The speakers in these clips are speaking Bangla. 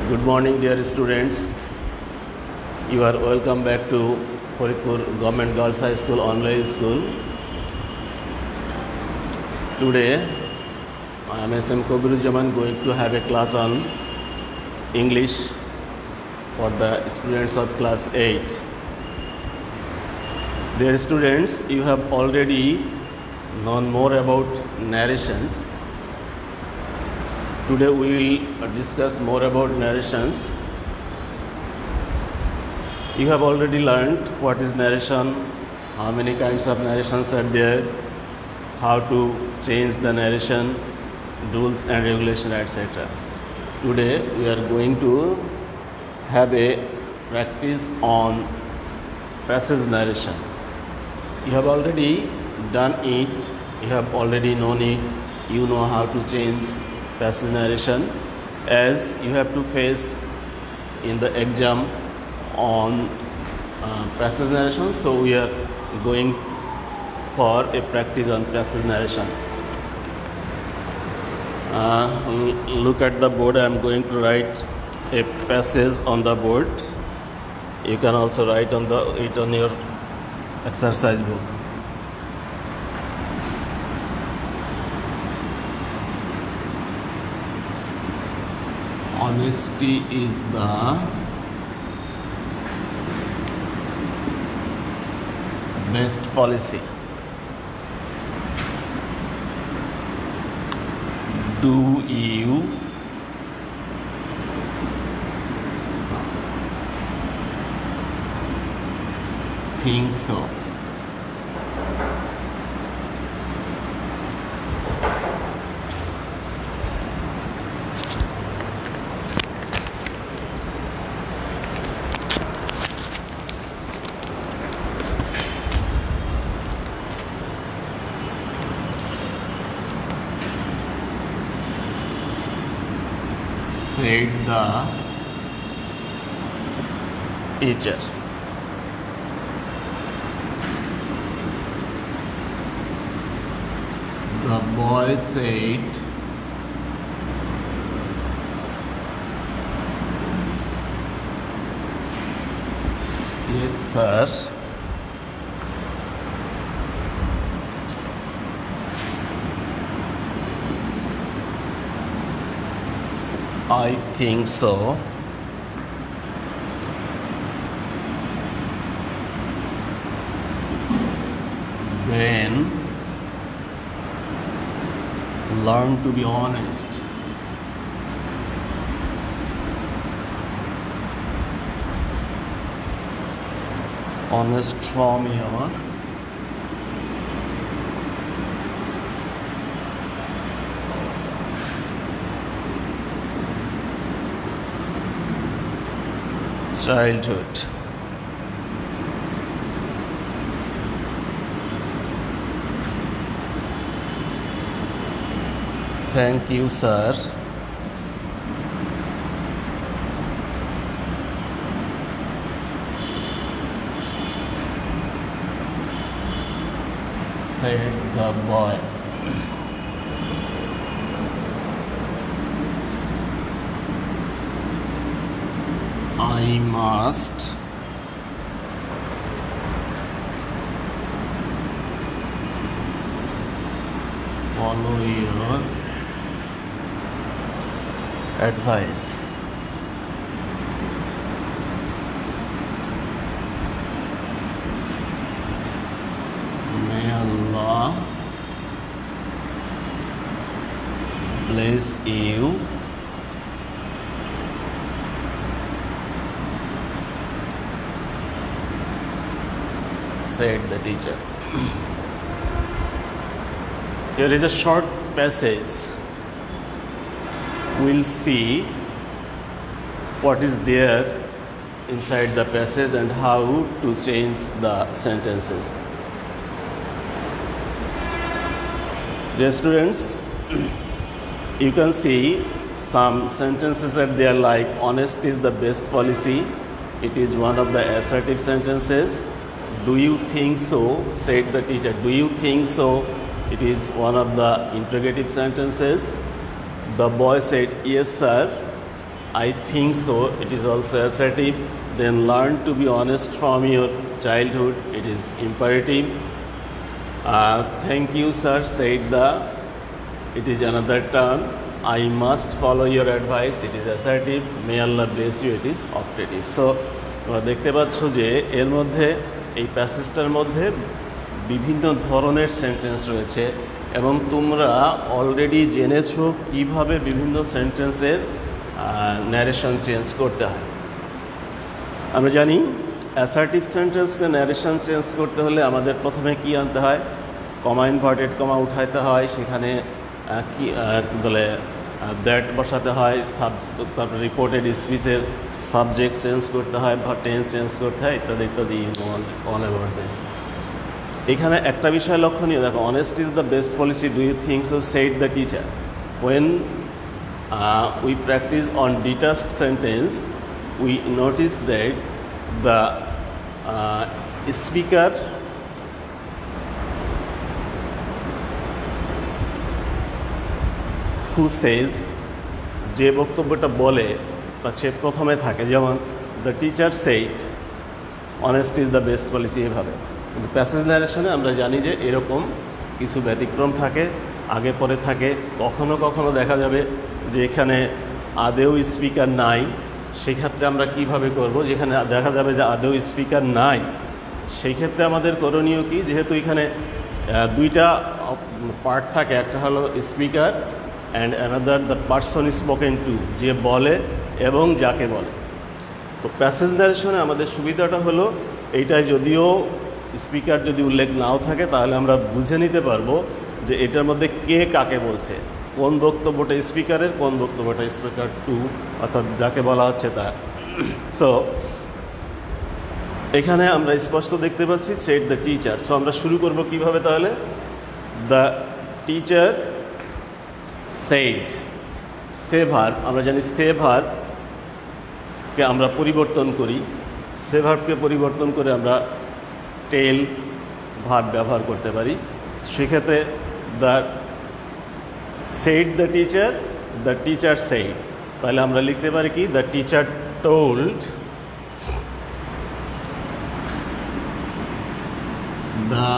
Good morning, dear students. You are welcome back to Faridpur Government Girls High School online school. Today, I am SM Kobirujaman going to have a class on English for the students of class 8. Dear students, you have already known more about narrations. Today we will discuss more about narrations. You have already learned what is narration, how many kinds of narrations are there, how to change the narration, rules and regulation, etc. Today we are going to have a practice on passage narration. You have already done it, you have already known it, you know how to change passage narration, as you have to face in the exam on passage narration. So we are going for a practice on passage narration. Look at the board. I am going to write a passage on the board. You can also write on it on your exercise book. Honesty is the best policy. Do you think so? Said the teacher. The boy said, yes, sir. I think so. Then learn to be honest. Honest from your childhood. Thank you, sir. Said the boy. I must follow your advice. May Allah bless you. Said the teacher. Here is a short passage. We'll see what is there inside the passage and how to change the sentences. Dear students, you can see some sentences are there like honesty is the best policy. It is one of the assertive sentences. Do you think so? Said the teacher. Do you think so? It is one of the interrogative sentences. The boy said, yes, sir. I think so, it is also assertive. Then learn to be honest from your childhood, it is imperative. Thank you sir, said the, it is another term. I must follow your advice, it is assertive. May Allah bless you, it is optative. So তোমরা দেখতে পাচ্ছ যে এর মধ্যে এই প্যাসেজটার মধ্যে বিভিন্ন ধরনের সেন্টেন্স রয়েছে এবং তোমরা অলরেডি জেনেছো কিভাবে বিভিন্ন সেন্টেন্সের ন্যারেশন চেঞ্জ করতে হয়। আমরা জানি অ্যাসার্টিভ সেন্টেন্সকে ন্যারেশন চেঞ্জ করতে হলে আমাদের প্রথমে কি আনতে হয়, কমা ইনভার্টেড কমা উঠাইতে হয়, সেখানে কি বলে দ্যাট বসাতে হয়, তারপর রিপোর্টেড স্পিচের সাবজেক্ট চেঞ্জ করতে হয় বা টেন্স চেঞ্জ করতে হয় ইত্যাদি ইত্যাদি। On about this. এখানে একটা বিষয় লক্ষণীয়, দেখো, honest is the best policy, do you think so, said the teacher. When we practice on detached sentence we notice that the speaker who says, যে বক্তব্যটা বলে বা সে প্রথমে থাকে, যেমন the teacher said honest is the best policy, এভাবে। কিন্তু প্যাসেজ ন্যারেশনে আমরা জানি যে এরকম কিছু ব্যতিক্রম থাকে, আগে পরে থাকে। কখনো কখনো দেখা যাবে যে এখানে আদেও স্পিকার নাই, সেক্ষেত্রে আমরা কিভাবে করব, যেখানে দেখা যাবে যে আদৌ স্পিকার নাই, সেই ক্ষেত্রে আমাদের করণীয় কি, যেহেতু এখানে দুইটা পার্ট থাকে, একটা হলো speaker and another the person spoken to, যে বলে এবং যাকে বলে। তো প্যাসেজ ন্যারেশনে আমাদের সুবিধাটা হলো এইটায়, যদিও স্পিকার যদি উল্লেখ নাও থাকে তাহলে আমরা বুঝে নিতে পারবো যে এটার মধ্যে কে কাকে বলছে, কোন বক্তব্যটা স্পিকারের, কোন বক্তব্যটা স্পিকার টু, অর্থাৎ যাকে বলা হচ্ছে তার। সো এখানে আমরা স্পষ্ট দেখতে পাচ্ছি সেড দ্য টিচার। সো আমরা শুরু করব কিভাবে তাহলে, the teacher shed. Say verb, আমরা জানি সে ভার্বকে আমরা পরিবর্তন করি, সে ভার্বকে পরিবর্তন করে আমরা টেল ভার্ব ব্যবহার করতে পারি। সেক্ষেত্রে the said the teacher said, তাহলে আমরা লিখতে পারি কি, the teacher told, the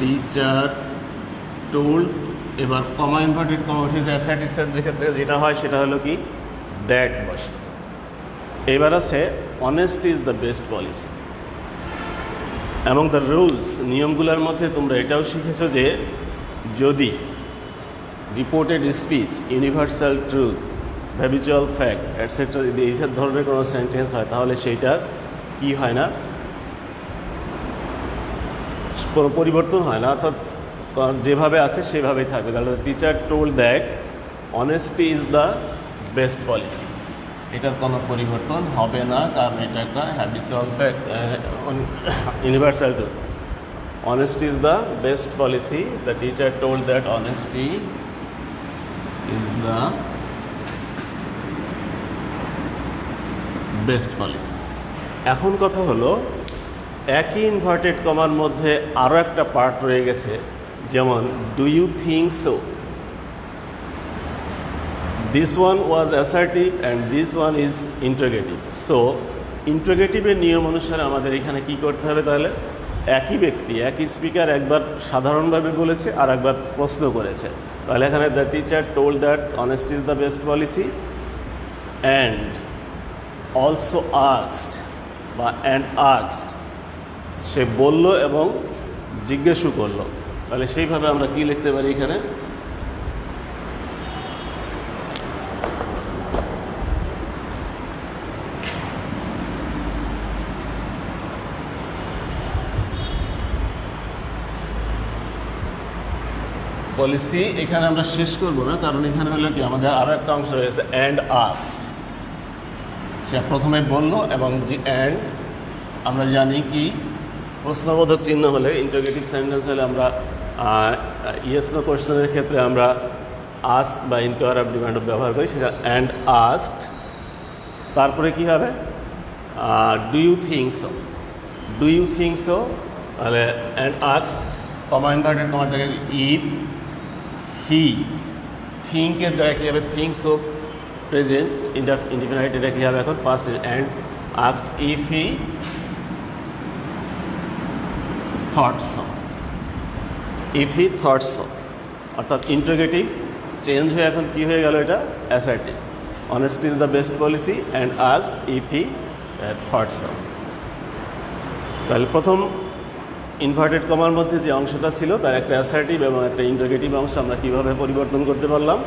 teacher told। এবার কমা ইনভার্টেড কমা উঠেছে অ্যাসার্টিভের ক্ষেত্রে যেটা হয় সেটা হলো কি, দ্যাট বসে। এবার আছে honest is the best policy. এবং দ্য রুলস, নিয়মগুলোর মধ্যে তোমরা এটাও শিখেছো যে যদি reported speech, universal truth, habitual fact etcetera যদি এই ধরনের কোনো সেন্টেন্স হয় তাহলে সেইটার কি হয় না, কোনো পরিবর্তন হয় না, অর্থাৎ যেভাবে আছে সেভাবেই থাকবে। তাহলে teacher told that honesty is the best policy, এটার কোনো পরিবর্তন হবে না, কারণ এটা একটা habitual fact, universal truth. Honesty is the best policy. The teacher told that honesty is the best policy. এখন কথা হলো, একই ইনভার্টেড কমার মধ্যে আরও একটা পার্ট রয়ে গেছে, যেমন do you think so. This one was assertive and this one is interrogative. So ইন্টারোগেটিভের নিয়ম অনুসারে আমাদের এখানে কি করতে হবে তাহলে, একই ব্যক্তি, একই স্পিকার একবার সাধারণভাবে বলেছে আর একবার প্রশ্ন করেছে, তাহলে এখানে the teacher told that honesty is the best policy and also asked বা অ্যান্ড আস্কড, সে বলল এবং জিজ্ঞেসও করলো। তাহলে সেইভাবে আমরা কি লিখতে পারি এখানে, পলিসি এখানে আমরা শেষ করব না, কারণ এখানে হলো কি আমাদের আরও একটা অংশ রয়েছে অ্যান্ড আস্কড। সে প্রথমে বলল এবং অ্যান্ড আমরা জানি কি, প্রশ্নবোধক চিহ্ন হলে, ইন্টারোগেটিভ সেন্টেন্স হলে আমরা ইয়েস নো কোয়েশ্চেনের ক্ষেত্রে আমরা আস্ক বা ইনকোয়ার ডিমান্ড ব্যবহার করি, সেটা অ্যান্ড আস্কড। তারপরে কি হবে, do you think so, do you think so, তাহলে অ্যান্ড আস্কড কমা ইনভার্টেড কমার জায়গায় ইফ, হি, থিঙ্কের জায়গায় কী হবে, থিঙ্ক সো প্রেজেন্ট ইনডিফিনাইট, এটা কী হবে এখন past, and asked if he thought so, if he thought so, অর্থাৎ ইন্টারোগেটিভ চেঞ্জ হয়ে এখন কী হয়ে গেল, এটা assertive. Honesty is the best policy and asked if he thought so. তাহলে প্রথম ইনভার্টেড কমার মধ্যে যে অংশটা ছিল তার একটা অ্যাসার্টিভ এবং একটা ইন্টারোগেটিভ অংশ আমরা কীভাবে পরিবর্তন করতে পারলাম।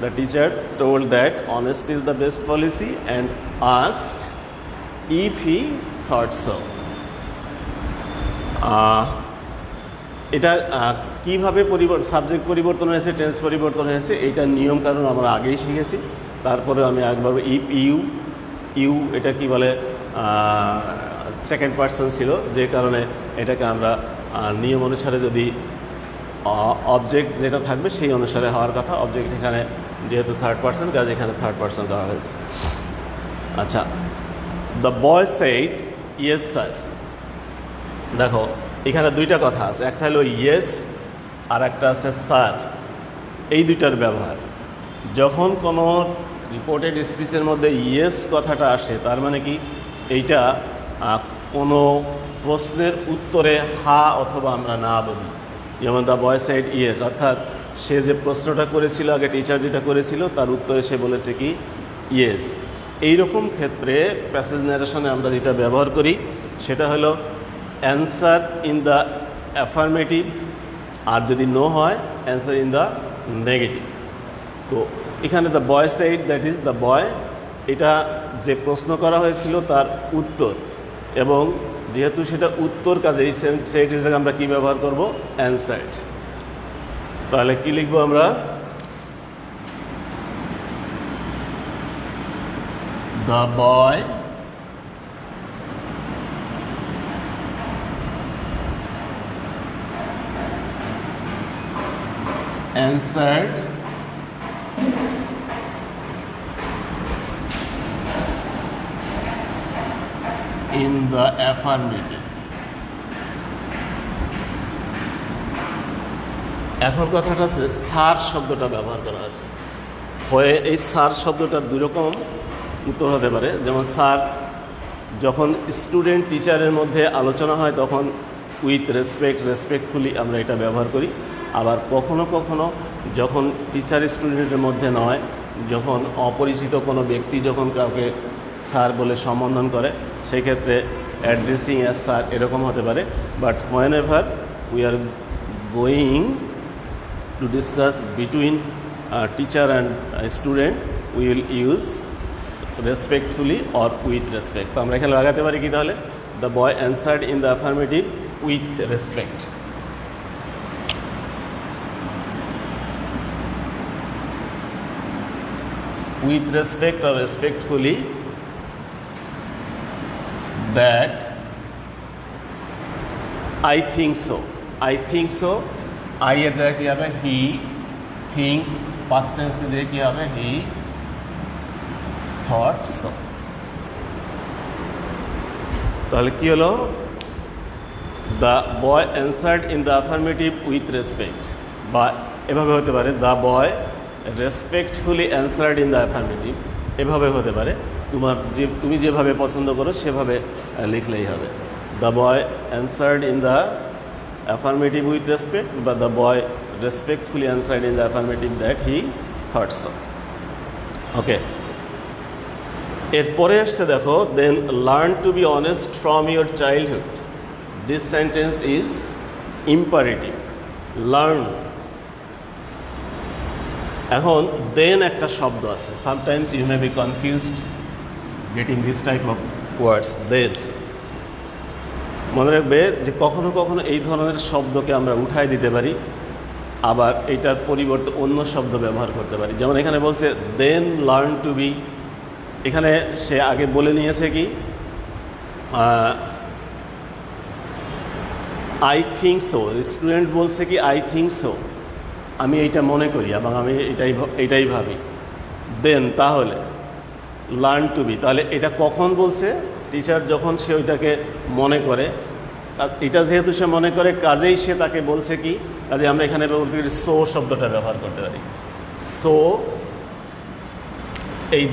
The teacher told that honest is the best policy and asked if he thought so. এটা কীভাবে সাবজেক্ট পরিবর্তন হয়েছে, টেন্স পরিবর্তন হয়েছে, এইটার নিয়ম কারণ আমরা আগেই শিখেছি। তারপরে আমি একবার ইফ ইউ এটা কি বলে, সেকেন্ড পার্সন ছিল, যে কারণে এটাকে আমরা নিয়ম অনুসারে যদি অবজেক্ট যেটা থাকবে সেই অনুসারে হওয়ার কথা, অবজেক্ট এখানে যেহেতু থার্ড পার্সন, কাজ এখানে থার্ড পার্সন দেওয়া হয়েছে। আচ্ছা, the boy said yes sir. দেখো এখানে দুইটা কথা আছে, একটা হলো ইয়েস আর একটা আছে স্যার। এই দুইটার ব্যবহার যখন কোনো রিপোর্টেড স্পিচের মধ্যে ইয়েস কথাটা আসে, তার মানে কি এইটা কোনো প্রশ্নের উত্তরে হা অথবা আমরা না বলি। যেমন দ্য বয় সাইড ইয়েস, অর্থাৎ সে যে প্রশ্নটা করেছিল আগে, টিচার যেটা করেছিল তার উত্তরে সে বলেছে কি ইয়েস। এইরকম ক্ষেত্রে প্যাসেজ ন্যারেশনে আমরা যেটা ব্যবহার করি সেটা হলো অ্যান্সার ইন দ্য অ্যাফার্মেটিভ, আর যদি নো হয় অ্যান্সার ইন দ্য নেগেটিভ। তো এখানে the boy side, that is the boy, এটা যে প্রশ্ন করা হয়েছিল তার উত্তর, এবং যেহেতু সেটা উত্তর, কাজে এই সাইড হিসেবে আমরা কী ব্যবহার করব, অ্যান্সার্ড। তাহলে কি লিখবো আমরা, the boy answered in the affirmative. এখন কথাটা আছে স্যার শব্দটা ব্যবহার করা আছে, হয়ে এই স্যার শব্দটার দুই রকম উত্তর হতে পারে। যেমন স্যার যখন স্টুডেন্ট টিচারের মধ্যে আলোচনা হয় তখন উইথ রেসপেক্টফুলি আমরা এটা ব্যবহার করি। আবার কখনো কখনো যখন টিচার স্টুডেন্টের মধ্যে নয়, যখন অপরিচিত কোনো ব্যক্তি যখন কাউকে স্যার বলে সম্বোধন করে, সেই ক্ষেত্রে অ্যাড্রেসিং অ্যাজ স্যার এরকম হতে পারে। But when ever we are going to discuss between teacher and student, we will use respectfully or with respect. তো আমরা এখানে লাগাতে পারি কি তাহলে, the boy answered in the affirmative with respect. With respect or respectfully, that I think so. I think so. I এর জায়গায় কি হবে, he, think, past tense দিয়ে কি হবে, he thought so. তাহলে কি হলো, the boy answered in the affirmative with respect, বা এভাবে হতে পারে the boy respectfully answered in the affirmative, এভাবে হতে পারে। তুমি যেভাবে পছন্দ করো সেভাবে লিখলেই হবে। The boy answered in the affirmative with respect, বা the boy respectfully answered in the affirmative that he thought so. Okay, এরপরে আসছে দেখো, then learn to be honest from your childhood. This sentence is imperative. Learn, এখন দেন একটা শব্দ আছে, sometimes you may be confused getting this type of words. Then মনে রাখবে যে কখনো কখনো এই ধরনের শব্দকে আমরা উঠাই দিতে পারি, আবার এটার পরিবর্তে অন্য শব্দ ব্যবহার করতে পারি। যেমন এখানে বলছে দেন লার্ন টু বি, এখানে সে আগে বলে নিয়েছে কি আই থিঙ্ক সো, স্টুডেন্ট বলছে কি আই থিঙ্ক সো, আমি এইটা মনে করি এবং আমি এটাই ভাবি। দেন তাহলে লার্ন টু বি, তাহলে এটা কখন বলছে, টিচার যখন সে ওইটাকে মনে করে, এটা যেহেতু সে মনে করে কাজেই সে তাকে বলছে কি, কাজে আমরা এখানে সো শব্দটা ব্যবহার করতে পারি। সো এই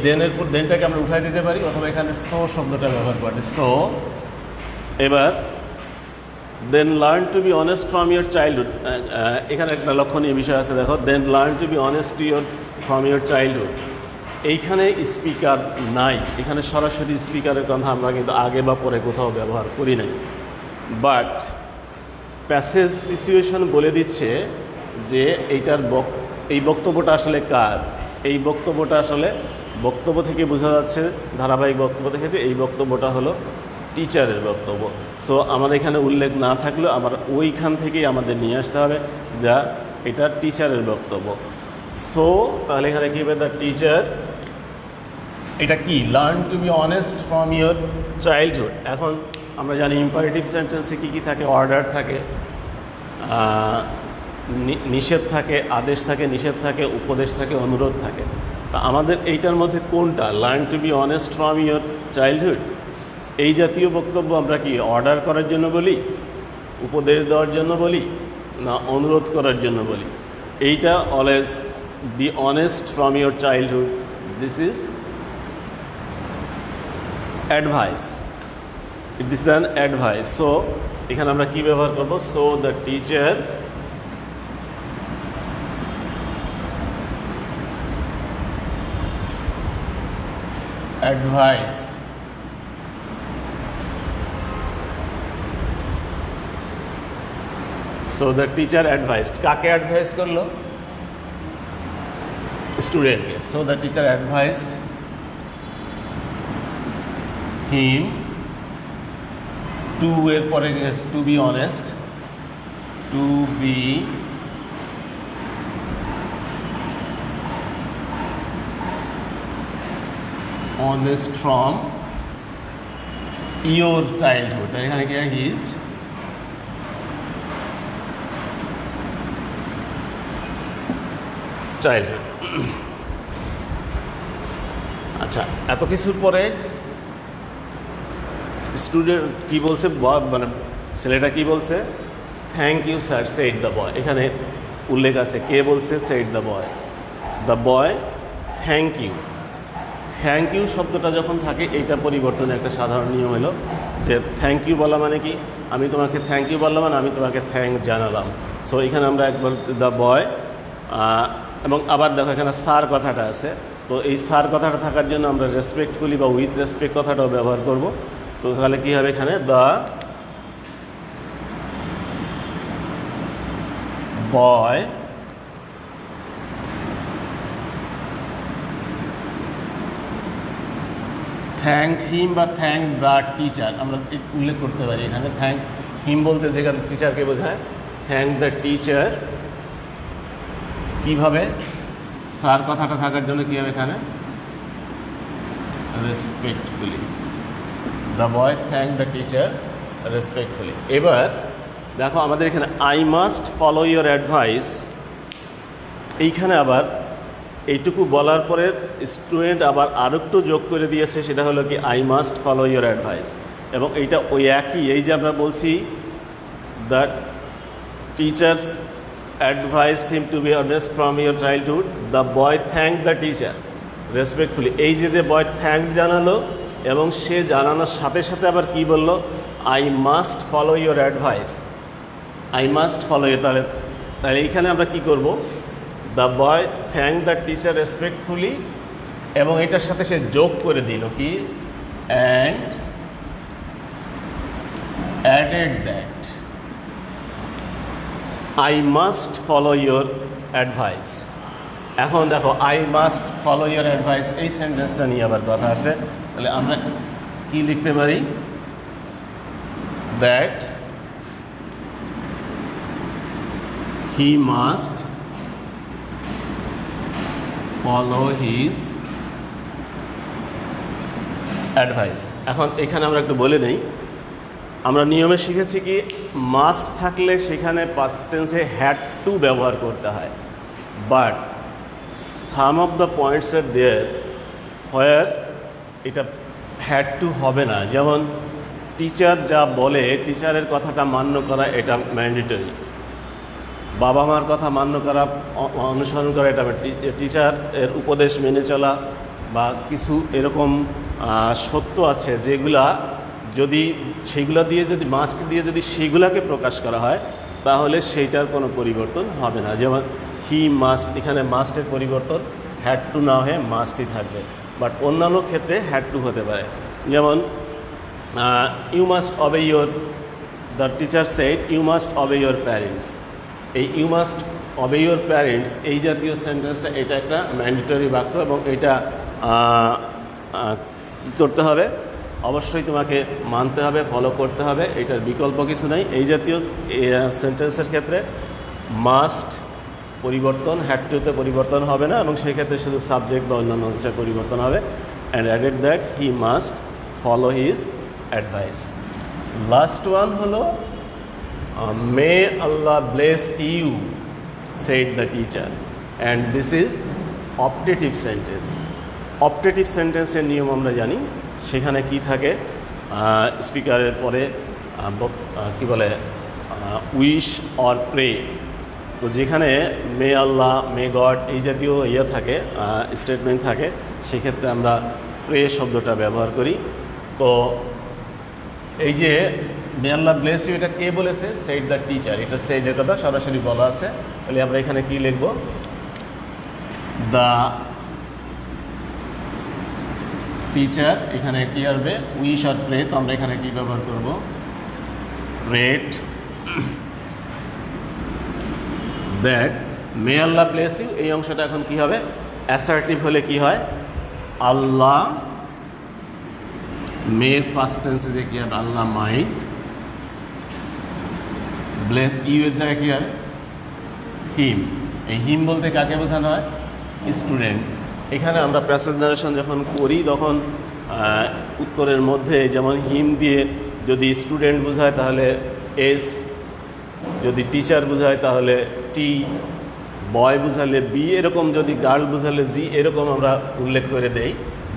দেনটাকে আমরা উঠাই দিতে পারি অথবা এখানে সো শব্দটা ব্যবহার করি। সো এবার then learn to be honest from your childhood, এখানে একটা লক্ষণীয় বিষয় আছে দেখো, then learn to be honest from your childhood. এইখানে স্পিকার নাই, এখানে সরাসরি স্পিকারের কথা আমরা কিন্তু আগে বা পরে কোথাও ব্যবহার করি নাই, বাট প্যাসেজ সিচুয়েশন বলে দিচ্ছে যে এই বক্তব্যটা আসলে কার। এই বক্তব্যটা আসলে বক্তব্য থেকে বোঝা যাচ্ছে, ধারাবাহিক বক্তব্য থেকে, যে এই বক্তব্যটা হলো টিচারের বক্তব্য। সো আমার এখানে উল্লেখ না থাকলেও আমার ওইখান থেকেই আমাদের নিয়ে আসতে হবে যা এটা টিচারের বক্তব্য। সো তাহলে এখানে কী হবে, দ্য টিচার, এটা কি, learn to be honest from your childhood. এখন আমরা জানি ইম্পারেটিভ সেন্টেন্সে কী থাকে, অর্ডার থাকে, নিষেধ থাকে, আদেশ থাকে, নিষেধ থাকে, উপদেশ থাকে, অনুরোধ থাকে। তা আমাদের এইটার মধ্যে কোনটা, learn to be honest from your childhood, এই জাতীয় বক্তব্য আমরা কি অর্ডার করার জন্য বলি, উপদেশ দেওয়ার জন্য বলি, না অনুরোধ করার জন্য বলি? এইটা always be honest from your childhood, this is advice, this is an advice. So এখানে আমরা কি ব্যবহার করব, so the teacher advised so the teacher advised, কাকে অ্যাডভাইস করলো, স্টুডেন্টকে। so the teacher advised him to, এর পরে to be honest, to be honest from your childhood, এখানে কি his চাইল্ডহুড। আচ্ছা, এত কিছুর পরে স্টুডেন্ট কি বলছে, মানে ছেলেটা কি বলছে, thank you sir said the boy. এখানে উল্লেখ আছে কে বলছে, said the boy, the boy thank you. Thank you শব্দটা যখন থাকে এইটা পরিবর্তনের একটা সাধারণ নিয়ম হলো যে থ্যাংক ইউ বলা মানে কি, আমি তোমাকে থ্যাংক ইউ বললাম মানে আমি তোমাকে থ্যাংক জানালাম। সো এখানে আমরা একবার দ্য বয়, এবং আবার দেখো এখানে স্যার কথাটা আছে, তো এই স্যার কথাটা থাকার জন্য আমরা রেসপেক্টফুলি বা উইথ রেসপেক্ট কথাটাও ব্যবহার করব। তো তাহলে কী হবে, এখানে দ্য বয় থ্যাংক হিম বা থ্যাংক দ্য টিচার আমরা উল্লেখ করতে পারি। এখানে থ্যাংক হিম বলতে যেখানে টিচারকে বোঝায়, থ্যাংক দ্য টিচার। কীভাবে, স্যার কথাটা থাকার জন্য কী হবে এখানে, respectfully, the boy thank the teacher respectfully. এবার দেখো আমাদের এখানে I must follow your advice, এইখানে আবার এইটুকু বলার পরে স্টুডেন্ট আবার আরেকটু যোগ করে দিয়েছে, সেটা হলো কি I must follow your advice. এবং এইটা ওই একই, এই যে আমরা বলছি the teachers advised him to be honest from your childhood, the boy thank the teacher respectfully. এই যে বয় থ্যাংক জানালো এবং সে জানানোর সাথে সাথে আবার কি বলল, I must follow your advice, I must follow your. তাহলে এইখানে আমরা কি করব, the boy thank the teacher respectfully, এবং এটার সাথে সে যোগ করে দিল কি, and added that I must follow your advice. এখন দেখো I must follow your advice, এই সেন্টেন্সটা নিয়ে আবার কথা আছে। তাহলে আমরা কি লিখতে পারি, that he must follow his advice. এখন এখানে আমরা একটু বলে নেই, আমরা নিয়মে শিখেছি কি মাস্ট থাকলে সেখানে পাস্ট টেন্সে হ্যাড টু ব্যবহার করতে হয়, but some of the points are there where এটা হ্যাড টু হবে না। যেমন টিচার যা বলে, টিচারের কথাটা মান্য করা এটা ম্যান্ডেটরি, বাবা মার কথা মান্য করা, অনুসরণ করা এটা টিচার এর উপদেশ মেনে চলা বা কিছু এরকম সত্য আছে যেগুলা যদি সেইগুলা দিয়ে যদি মাস্ট দিয়ে যদি সেইগুলাকে প্রকাশ করা হয় তাহলে সেইটার কোনো পরিবর্তন হবে না। যেমন হি মাস্ট, এখানে মাস্টের পরিবর্তন হ্যাড টু না হয়ে মাস্টই থাকবে, বাট অন্যান্য ক্ষেত্রে হ্যাড টু হতে পারে। যেমন you must obey your, the teacher said you must obey your parents. এই you must obey your parents এই জাতীয় সেন্টেন্সটা এটা একটা ম্যান্ডেটরি বাক্য এবং এটা কী করতে হবে, অবশ্যই তোমাকে মানতে হবে, ফলো করতে হবে, এটার বিকল্প কিছু নাই। এই জাতীয় সেন্টেন্সের ক্ষেত্রে মাস্ট পরিবর্তন হ্যাড টুতে পরিবর্তন হবে না এবং সেই ক্ষেত্রে শুধু সাবজেক্ট বা অন্যান্য অংশে পরিবর্তন হবে। And added that he must follow his advice. Last one হলো may Allah bless you said the teacher, and this is optative sentence. Optative সেন্টেন্সের নিয়ম আমরা জানি, সেখানে কি থাকে, স্পিকারের পরে কি বলে উইশ অর প্রে। তো যেখানে মে আল্লাহ, মে গড এই জাতীয় থাকে, স্টেটমেন্ট থাকে, সেক্ষেত্রে আমরা প্রে শব্দটা ব্যবহার করি। তো এই যে মে আল্লাহ ব্লেস ইউ এটা কে বলেছে? Shed the teacher. এটা সেডের কথা সরাসরি বলা আছে, তাহলে আমরা এখানে কি লিখব? The teacher. এখানে কি আসবে? উইশ আর প্রে। তো আমরা এখানে কি ব্যবহার করব? Prayed that may Allah bless you. এই অংশটা এখন কি হবে? অ্যাসার্টিভ হলে কি হয়? আল্লাহ, মেয়ের পাস্ট টেন্সে যে কি হবে? আল্লাহ মাইট ব্লেস ইউ এর জায়গায় কি হয়? হিম। এই হিম বলতে কাকে বোঝানো হয়? স্টুডেন্ট। এখানে আমরা প্যাসেজ নারেশন যখন করি তখন উত্তরের মধ্যে যেমন হিম দিয়ে যদি স্টুডেন্ট বোঝায় তাহলে এস, যদি টিচার বোঝায় তাহলে টি, বয় বুঝালে বি, এরকম যদি গার্ল বুঝালে জি, এরকম আমরা উল্লেখ করে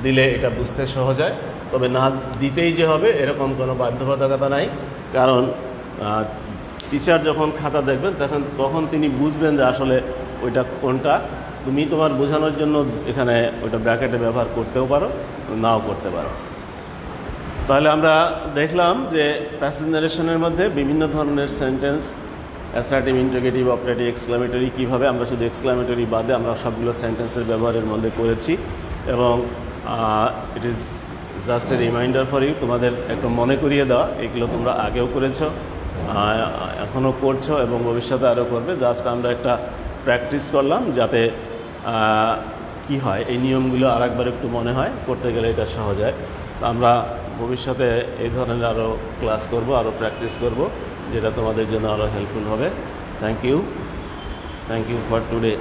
দিলে এটা বুঝতে সহজ হয়। তবে না দিতেই যে হবে এরকম কোনো বাধ্যবাধকতা নাই, কারণ টিচার যখন খাতা দেখবেন তখন তিনি বুঝবেন যে আসলে ওইটা কোনটা। তুমি তোমার বোঝানোর জন্য এখানে ওইটা ব্র্যাকেটে ব্যবহার করতেও পারো, নাও করতে পারো। তাহলে আমরা দেখলাম যে প্যাসেজ নারেশনের মধ্যে বিভিন্ন ধরনের sentence, assertive, interrogative, operative, exclamatory, কীভাবে আমরা শুধু এক্সক্লামেটরি বাদে আমরা সবগুলো সেন্টেন্সের ব্যবহারের মধ্যে করেছি। এবং it is just a reminder for you, তোমাদের একটু মনে করিয়ে দেওয়া, এগুলো তোমরা আগেও করেছো, এখনও করছো এবং ভবিষ্যতে আরও করবে। জাস্ট আমরা একটা প্র্যাকটিস করলাম যাতে কি হয় এই নিয়মগুলো আরেকবার একটু মনে হয়, করতে গেলে এটা সহজ হয়। তো আমরা ভবিষ্যতে এই ধরনের আরও ক্লাস করব, আরও প্র্যাকটিস করব, যেটা তোমাদের জন্য আরও হেল্পফুল হবে। Thank you for today.